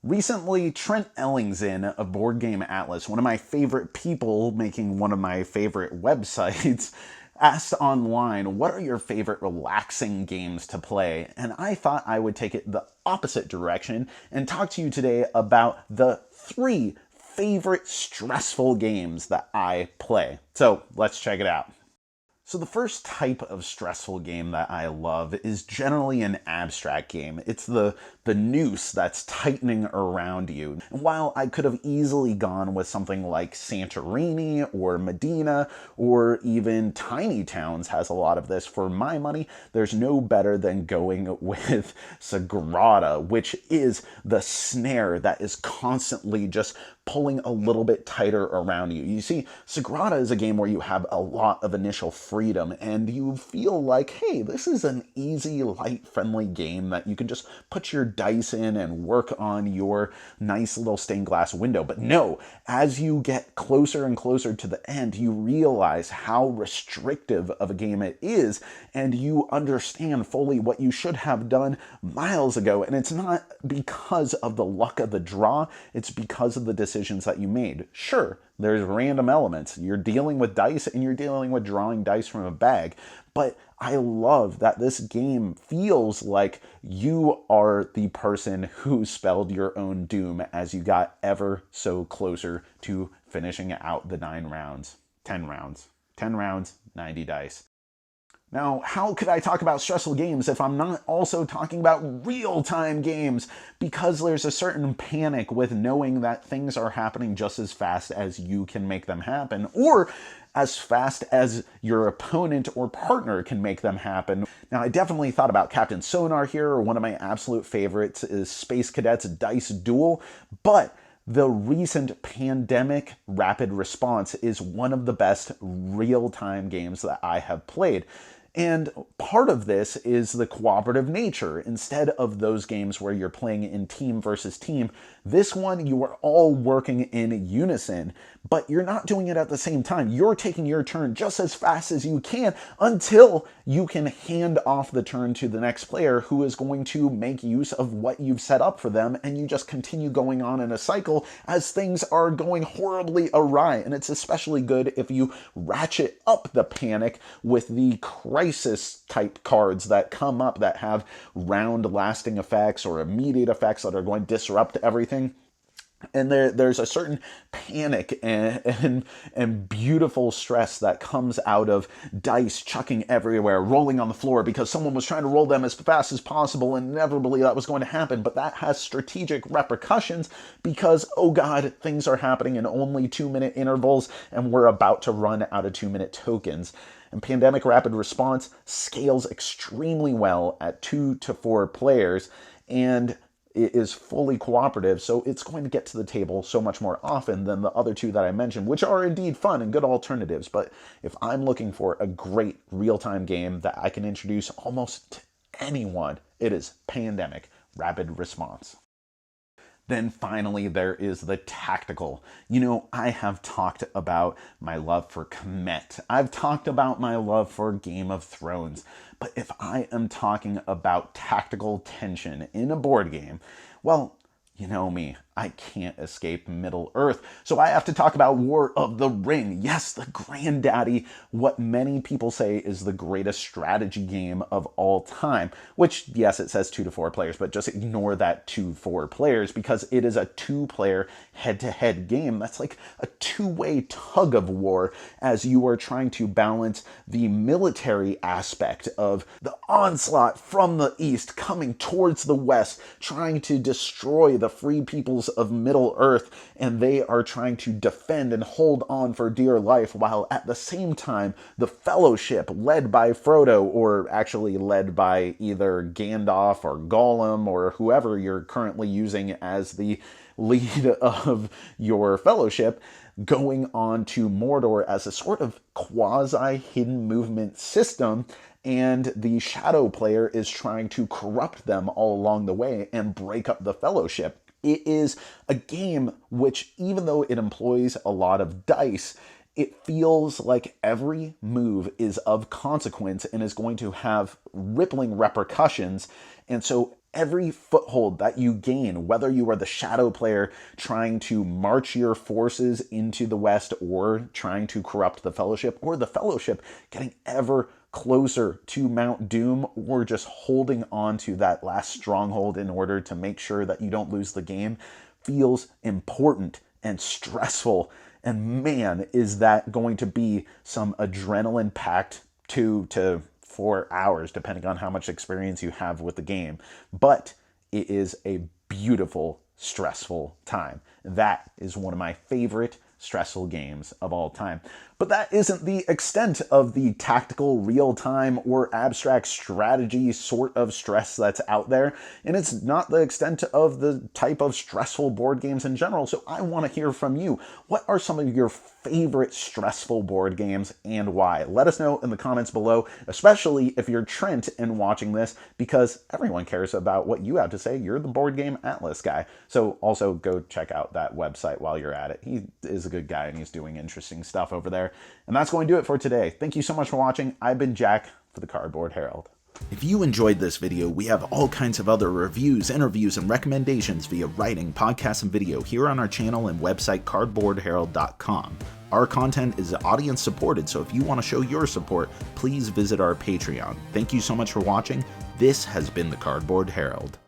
Recently, Trent Ellingson of Board Game Atlas, one of my favorite people making one of my favorite websites, asked online, what are your favorite relaxing games to play? And I thought I would take it the opposite direction and talk to you today about the 3 favorite stressful games that I play. So let's check it out. So the first type of stressful game that I love is generally an abstract game. It's the noose that's tightening around you. And while I could have easily gone with something like Santorini or Medina or even Tiny Towns has a lot of this, for my money, there's no better than going with Sagrada, which is the snare that is constantly just pulling a little bit tighter around you. You see, Sagrada is a game where you have a lot of initial freedom and you feel like, hey, this is an easy, light, friendly game that you can just put your dice in and work on your nice little stained glass window. But no, as you get closer and closer to the end, you realize how restrictive of a game it is, and you understand fully what you should have done miles ago. And it's not because of the luck of the draw, it's because of the decisions that you made. Sure, there's random elements. You're dealing with dice and you're dealing with drawing dice from a bag. But I love that this game feels like you are the person who spelled your own doom as you got ever so closer to finishing out the 9 rounds. 10 rounds. 10 rounds, 90 dice. Now, how could I talk about stressful games if I'm not also talking about real-time games? Because there's a certain panic with knowing that things are happening just as fast as you can make them happen, or as fast as your opponent or partner can make them happen. Now, I definitely thought about Captain Sonar here, or one of my absolute favorites is Space Cadets Dice Duel, but the recent Pandemic Rapid Response is one of the best real-time games that I have played. And part of this is the cooperative nature. Instead of those games where you're playing in team versus team, this one you are all working in unison, but you're not doing it at the same time. You're taking your turn just as fast as you can until you can hand off the turn to the next player, who is going to make use of what you've set up for them, and you just continue going on in a cycle as things are going horribly awry. And it's especially good if you ratchet up the panic with the crisis type cards that come up that have round lasting effects or immediate effects that are going to disrupt everything. And there's a certain panic and beautiful stress that comes out of dice chucking everywhere, rolling on the floor because someone was trying to roll them as fast as possible, and inevitably that was going to happen. But that has strategic repercussions because, oh God, things are happening in only 2-minute intervals and we're about to run out of 2-minute tokens. And Pandemic Rapid Response scales extremely well at 2 to 4 players, and it is fully cooperative, so it's going to get to the table so much more often than the other 2 that I mentioned, which are indeed fun and good alternatives. But if I'm looking for a great real-time game that I can introduce almost to anyone, it is Pandemic Rapid Response. Then finally, there is the tactical. You know, I have talked about my love for Kemet. I've talked about my love for Game of Thrones. But if I am talking about tactical tension in a board game, well, you know me, I can't escape Middle-earth. So I have to talk about War of the Ring. Yes, the granddaddy, what many people say is the greatest strategy game of all time. Which, yes, it says 2 to 4 players, but just ignore that 2-4 players because it is a 2-player head-to-head game. That's like a 2-way tug of war as you are trying to balance the military aspect of the onslaught from the east coming towards the west, trying to destroy the free peoples of Middle-earth, and they are trying to defend and hold on for dear life, while at the same time the Fellowship, led by Frodo, or actually led by either Gandalf or Gollum or whoever you're currently using as the lead of your Fellowship, going on to Mordor as a sort of quasi-hidden movement system, and the Shadow player is trying to corrupt them all along the way and break up the Fellowship. It is a game which, even though it employs a lot of dice, it feels like every move is of consequence and is going to have rippling repercussions. And so every foothold that you gain, whether you are the shadow player trying to march your forces into the west or trying to corrupt the Fellowship, or the Fellowship getting ever closer to Mount Doom, or just holding on to that last stronghold in order to make sure that you don't lose the game, feels important and stressful. And man, is that going to be some adrenaline-packed 2 to 4 hours, depending on how much experience you have with the game. But it is a beautiful, stressful time. That is one of my favorite stressful games of all time. But that isn't the extent of the tactical, real-time, or abstract strategy sort of stress that's out there. And it's not the extent of the type of stressful board games in general. So I want to hear from you. What are some of your favorite stressful board games and why? Let us know in the comments below, especially if you're Trent and watching this, because everyone cares about what you have to say. You're the Board Game Atlas guy. So also go check out that website while you're at it. He is a good guy and he's doing interesting stuff over there. And that's going to do it for today. Thank you so much for watching. I've been Jack for the Cardboard Herald. If you enjoyed this video, we have all kinds of other reviews, interviews, and recommendations via writing, podcast, and video here on our channel and website cardboardherald.com. Our content is audience supported, so if you want to show your support, please visit our Patreon. Thank you so much for watching. This has been the Cardboard Herald.